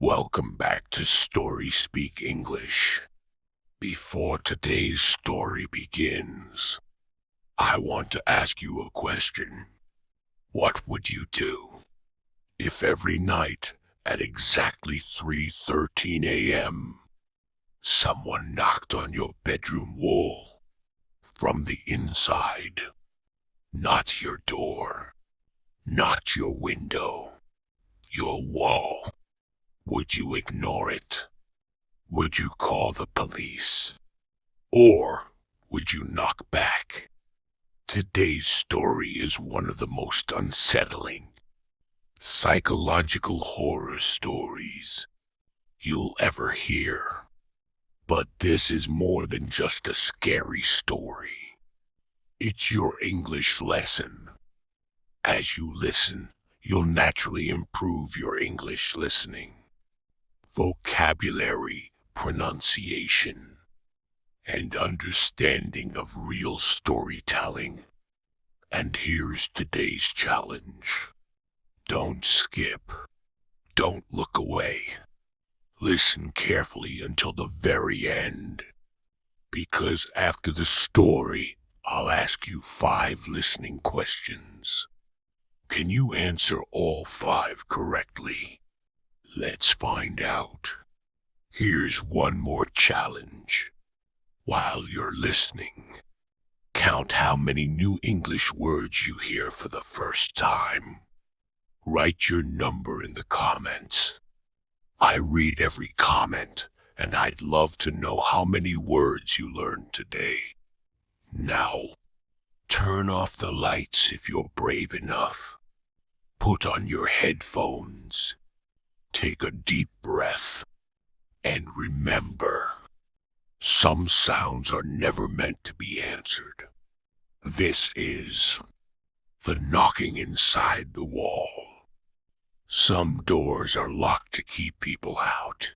Welcome back to Story Speak English. Before today's story begins, I want to ask you a question. What would you do if every night at exactly 3:13 a.m. someone knocked on your bedroom wall from the inside? Not your door, not your window, your wall. Would you ignore it? Would you call the police? Or would you knock back? Today's story is one of the most unsettling, psychological horror stories you'll ever hear. But this is more than just a scary story. It's your English lesson. As you listen, you'll naturally improve your English listening, vocabulary, pronunciation, and understanding of real storytelling. And here's today's challenge. Don't skip. Don't look away. Listen carefully until the very end, because after the story, I'll ask you 5 listening questions. Can you answer all 5 correctly? Let's find out. Here's one more challenge. While you're listening, count how many new English words you hear for the first time. Write your number in the comments. I read every comment, and I'd love to know how many words you learned today. Now, turn off the lights if you're brave enough. Put on your headphones. Take a deep breath. And remember, some sounds are never meant to be answered. This is the knocking inside the wall. Some doors are locked to keep people out.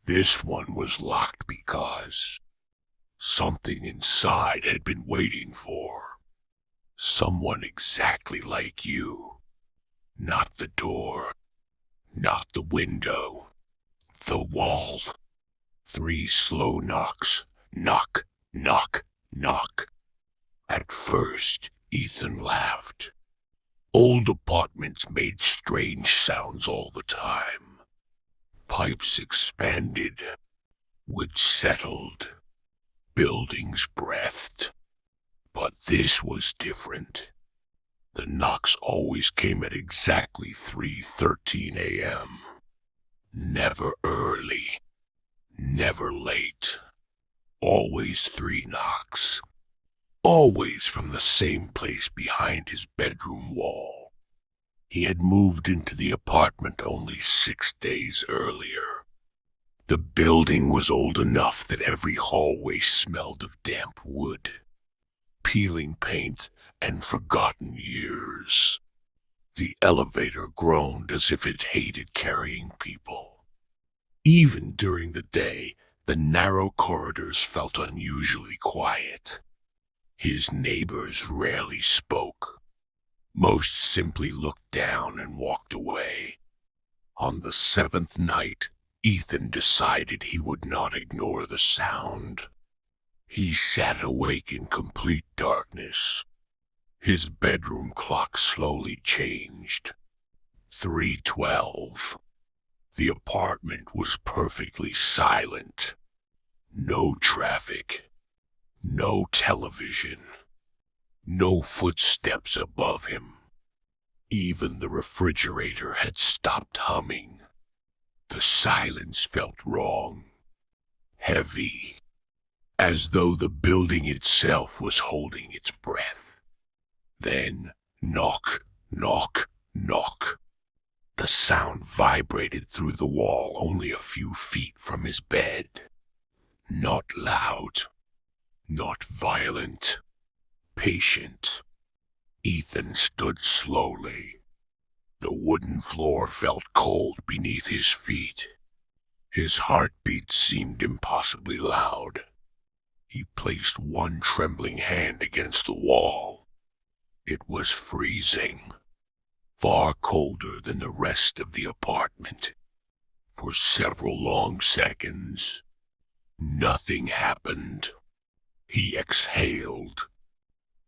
This one was locked because something inside had been waiting for someone exactly like you. Not the door, not the window, the wall. 3 slow knocks. Knock, knock, knock. At first, Ethan laughed. Old apartments made strange sounds all the time. Pipes expanded, wood settled, buildings breathed. But this was different. The knocks always came at exactly 3:13 a.m. Never early, never late. Always 3 knocks. Always from the same place behind his bedroom wall. He had moved into the apartment only 6 days earlier. The building was old enough that every hallway smelled of damp wood, peeling paint, and forgotten years. The elevator groaned as if it hated carrying people. Even during the day, the narrow corridors felt unusually quiet. His neighbors rarely spoke. Most simply looked down and walked away. On the 7th night, Ethan decided he would not ignore the sound. He sat awake in complete darkness. His bedroom clock slowly changed. 3:12. The apartment was perfectly silent. No traffic. No television. No footsteps above him. Even the refrigerator had stopped humming. The silence felt wrong. Heavy. As though the building itself was holding its breath. Then, knock, knock, knock. The sound vibrated through the wall only a few feet from his bed. Not loud. Not violent. Patient. Ethan stood slowly. The wooden floor felt cold beneath his feet. His heartbeat seemed impossibly loud. He placed one trembling hand against the wall. It was freezing, far colder than the rest of the apartment. For several long seconds, nothing happened. He exhaled.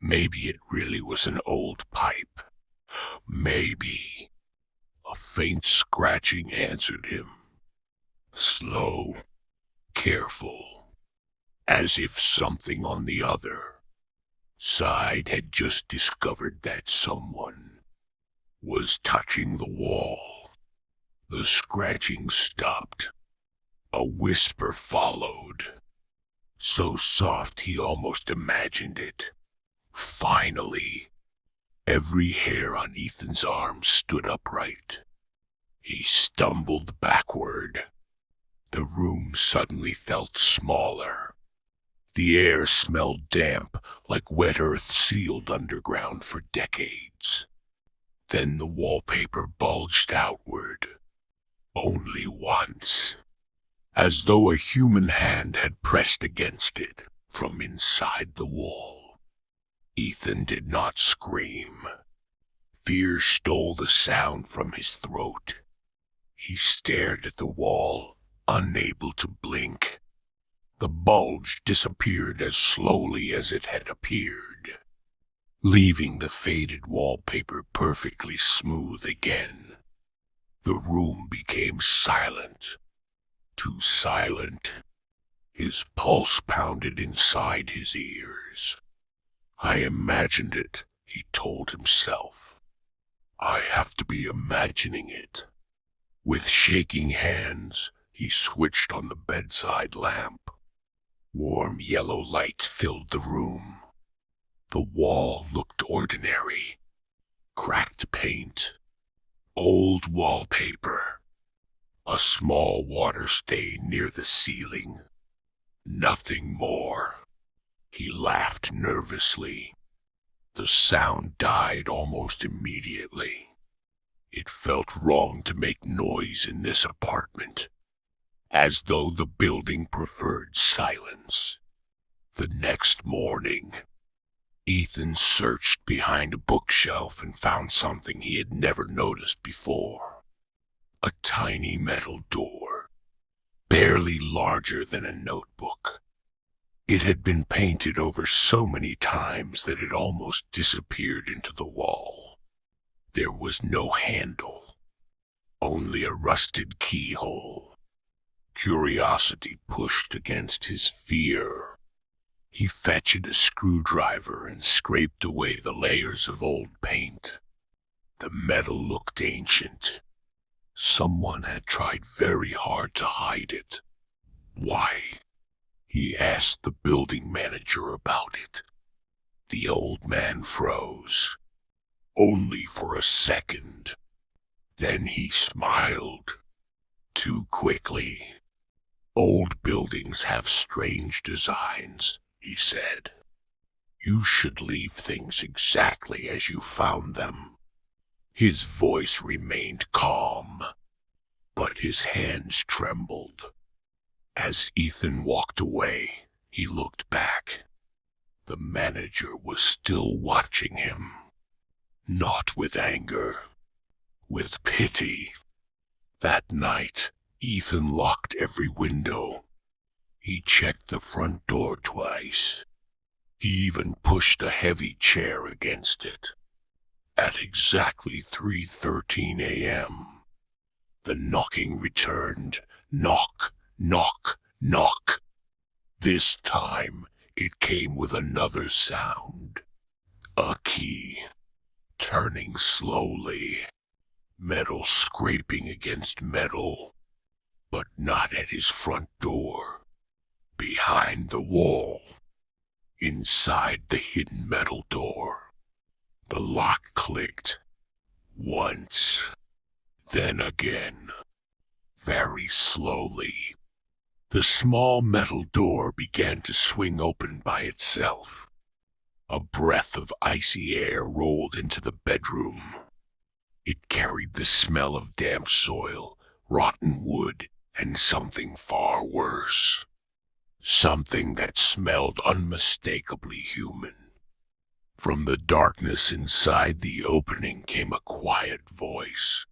Maybe it really was an old pipe. Maybe. A faint scratching answered him. Slow, careful, as if something on the other side had just discovered that someone was touching the wall. The scratching stopped. A whisper followed, so soft he almost imagined it. Finally, every hair on Ethan's arm stood upright. He stumbled backward. The room suddenly felt smaller. The air smelled damp, like wet earth sealed underground for decades. Then the wallpaper bulged outward. Only once, as though a human hand had pressed against it from inside the wall. Ethan did not scream. Fear stole the sound from his throat. He stared at the wall, unable to blink. The bulge disappeared as slowly as it had appeared, leaving the faded wallpaper perfectly smooth again. The room became silent, too silent. His pulse pounded inside his ears. I imagined it, he told himself. I have to be imagining it. With shaking hands, he switched on the bedside lamp. Warm yellow light filled the room. The wall looked ordinary. Cracked paint. Old wallpaper. A small water stain near the ceiling. Nothing more. He laughed nervously. The sound died almost immediately. It felt wrong to make noise in this apartment, as though the building preferred silence. The next morning, Ethan searched behind a bookshelf and found something he had never noticed before. A tiny metal door, barely larger than a notebook. It had been painted over so many times that it almost disappeared into the wall. There was no handle, only a rusted keyhole. Curiosity pushed against his fear. He fetched a screwdriver and scraped away the layers of old paint. The metal looked ancient. Someone had tried very hard to hide it. Why? He asked the building manager about it. The old man froze. Only for a second. Then he smiled. Too quickly. Old buildings have strange designs, he said. You should leave things exactly as you found them. His voice remained calm, but his hands trembled. As Ethan walked away, he looked back. The manager was still watching him. Not with anger, with pity. That night, Ethan locked every window. He checked the front door twice. He even pushed a heavy chair against it. At exactly 3:13 a.m., the knocking returned. Knock, knock, knock. This time, it came with another sound. A key, turning slowly. Metal scraping against metal, but not at his front door. Behind the wall, inside the hidden metal door. The lock clicked. Once, then again. Very slowly. The small metal door began to swing open by itself. A breath of icy air rolled into the bedroom. It carried the smell of damp soil, rotten wood, and something far worse. Something that smelled unmistakably human. From the darkness inside the opening came a quiet voice.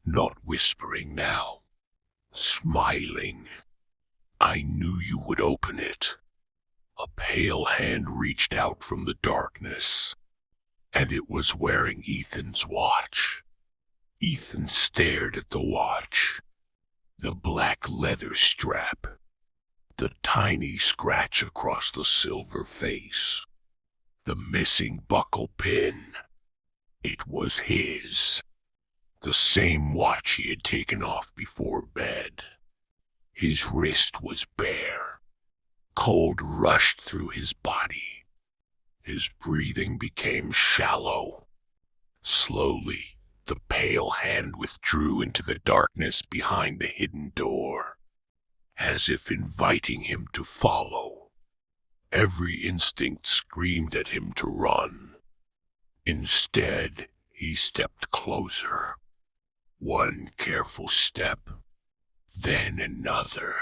Not whispering now, smiling. I knew you would open it. A pale hand reached out from the darkness, and it was wearing Ethan's watch. Ethan stared at the watch. The black leather strap. The tiny scratch across the silver face. The missing buckle pin. It was his. The same watch he had taken off before bed. His wrist was bare. Cold rushed through his body. His breathing became shallow. Slowly, the pale hand withdrew into the darkness behind the hidden door, as if inviting him to follow. Every instinct screamed at him to run. Instead, he stepped closer. One careful step, then another.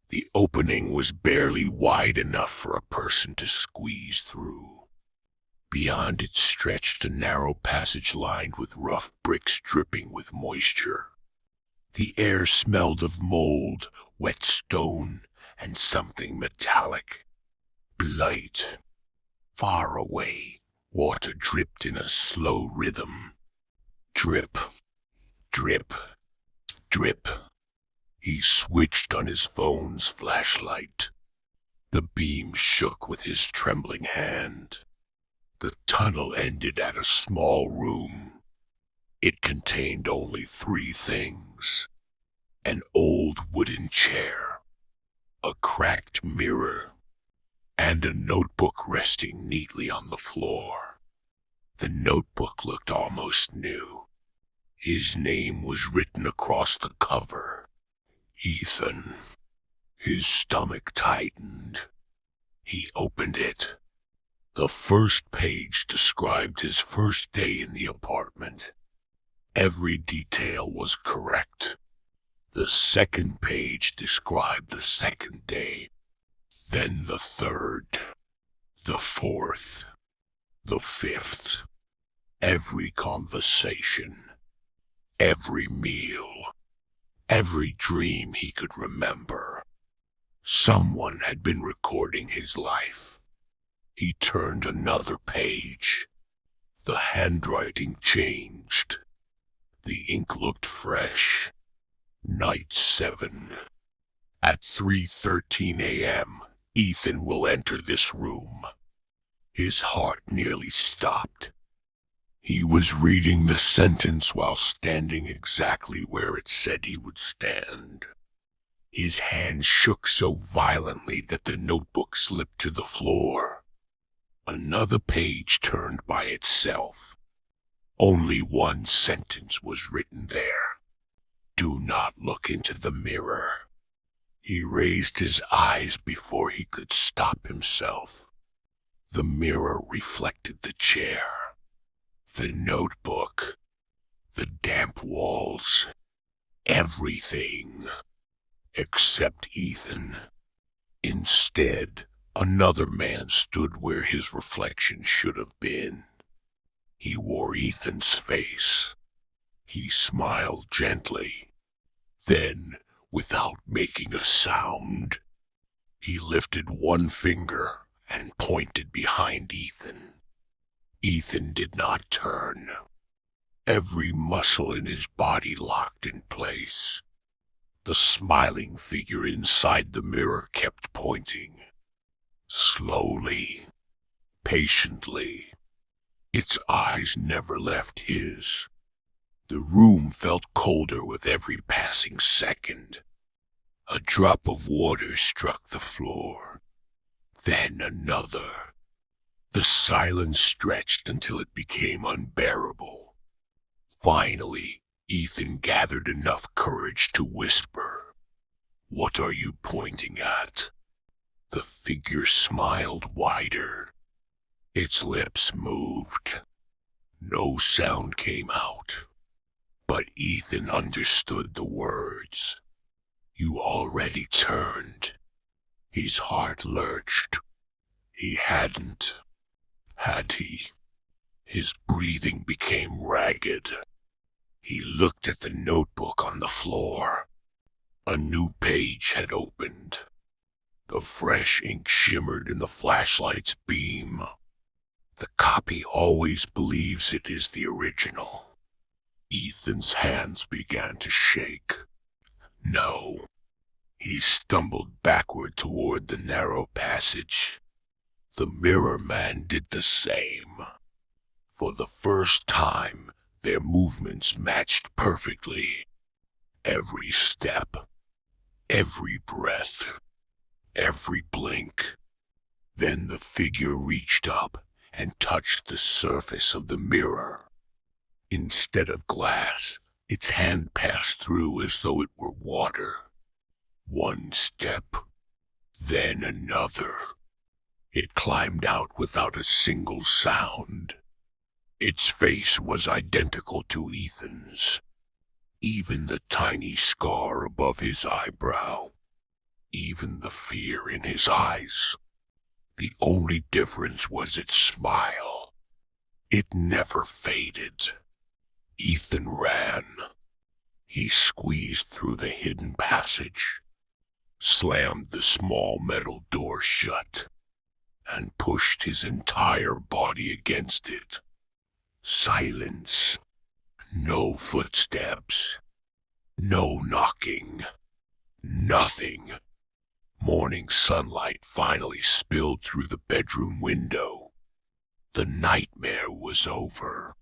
The opening was barely wide enough for a person to squeeze through. Beyond it stretched a narrow passage lined with rough bricks dripping with moisture. The air smelled of mold, wet stone, and something metallic. Blight. Far away, water dripped in a slow rhythm. Drip, drip, drip. He switched on his phone's flashlight. The beam shook with his trembling hand. The tunnel ended at a small room. It contained only 3 things. An old wooden chair, a cracked mirror, and a notebook resting neatly on the floor. The notebook looked almost new. His name was written across the cover. Ethan. His stomach tightened. He opened it. The first page described his first day in the apartment. Every detail was correct. The second page described the second day, then the third, the fourth, the fifth. Every conversation, every meal, every dream he could remember. Someone had been recording his life. He turned another page. The handwriting changed. The ink looked fresh. Night 7. At 3:13 a.m., Ethan will enter this room. His heart nearly stopped. He was reading the sentence while standing exactly where it said he would stand. His hand shook so violently that the notebook slipped to the floor. Another page turned by itself. Only one sentence was written there. Do not look into the mirror. He raised his eyes before he could stop himself. The mirror reflected the chair, the notebook, the damp walls, everything, except Ethan. Instead, another man stood where his reflection should have been. He wore Ethan's face. He smiled gently. Then, without making a sound, he lifted one finger and pointed behind Ethan. Ethan did not turn. Every muscle in his body locked in place. The smiling figure inside the mirror kept pointing. Slowly, patiently. Its eyes never left his. The room felt colder with every passing second. A drop of water struck the floor. Then another. The silence stretched until it became unbearable. Finally, Ethan gathered enough courage to whisper, "What are you pointing at?" The figure smiled wider. Its lips moved. No sound came out. But Ethan understood the words. You already turned. His heart lurched. He hadn't. Had he? His breathing became ragged. He looked at the notebook on the floor. A new page had opened. The fresh ink shimmered in the flashlight's beam. The copy always believes it is the original. Ethan's hands began to shake. No. He stumbled backward toward the narrow passage. The Mirror Man did the same. For the first time, their movements matched perfectly. Every step, every breath, every blink. Then the figure reached up and touched the surface of the mirror. Instead of glass, its hand passed through as though it were water. One step, then another. It climbed out without a single sound. Its face was identical to Ethan's. Even the tiny scar above his eyebrow. Even the fear in his eyes. The only difference was its smile. It never faded. Ethan ran. He squeezed through the hidden passage, slammed the small metal door shut, and pushed his entire body against it. Silence. No footsteps. No knocking. Nothing. Morning sunlight finally spilled through the bedroom window. The nightmare was over.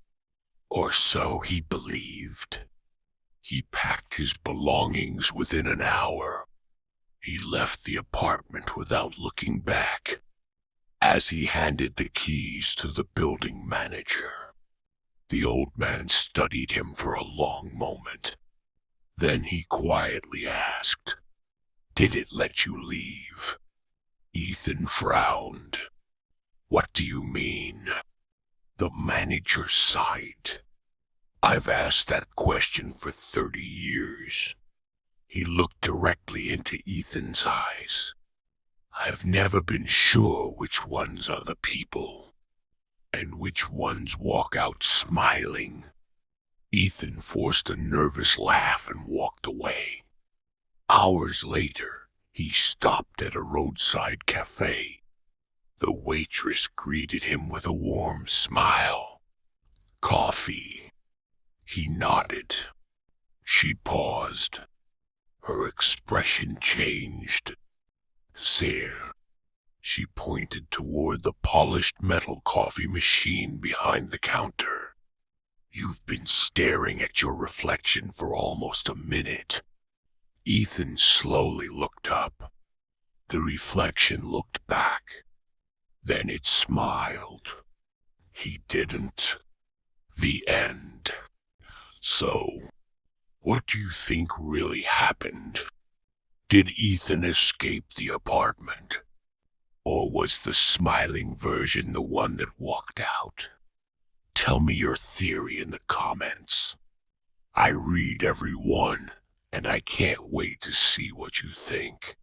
Or so he believed. He packed his belongings within an hour. He left the apartment without looking back. As he handed the keys to the building manager, the old man studied him for a long moment. Then he quietly asked, "Did it let you leave?" Ethan frowned. "What do you mean?" The manager sighed. "I've asked that question for 30 years. He looked directly into Ethan's eyes. "I've never been sure which ones are the people, and which ones walk out smiling." Ethan forced a nervous laugh and walked away. Hours later, he stopped at a roadside cafe. The waitress greeted him with a warm smile. "Coffee." He nodded. She paused. Her expression changed. "Sir." She pointed toward the polished metal coffee machine behind the counter. "You've been staring at your reflection for almost a minute." Ethan slowly looked up. The reflection looked back. Then it smiled. He didn't. The end. "So, what do you think really happened? Did Ethan escape the apartment? Or was the smiling version the one that walked out? Tell me your theory in the comments. I read every one, and I can't wait to see what you think.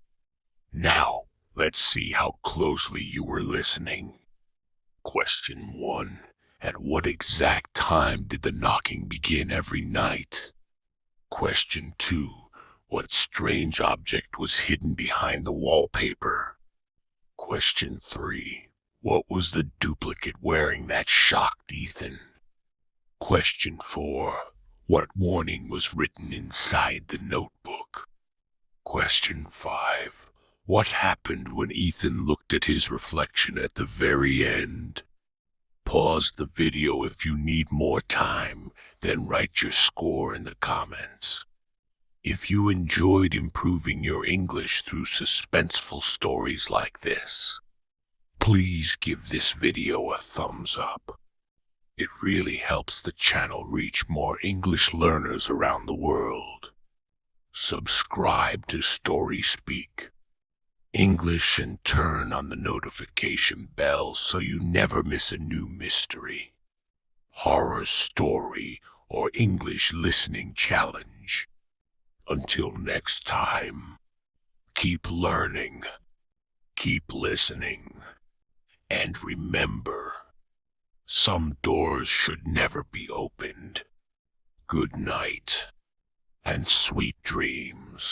Now, let's see how closely you were listening. Question 1. At what exact time did the knocking begin every night? Question 2. What strange object was hidden behind the wallpaper? Question 3. What was the duplicate wearing that shocked Ethan? Question 4. What warning was written inside the notebook? Question 5. What happened when Ethan looked at his reflection at the very end? Pause the video if you need more time, then write your score in the comments. If you enjoyed improving your English through suspenseful stories like this, please give this video a thumbs up. It really helps the channel reach more English learners around the world. Subscribe to Story Speak English and turn on the notification bell so you never miss a new mystery, horror story, or English listening challenge. Until next time, keep learning, keep listening, and remember, some doors should never be opened. Good night, and sweet dreams.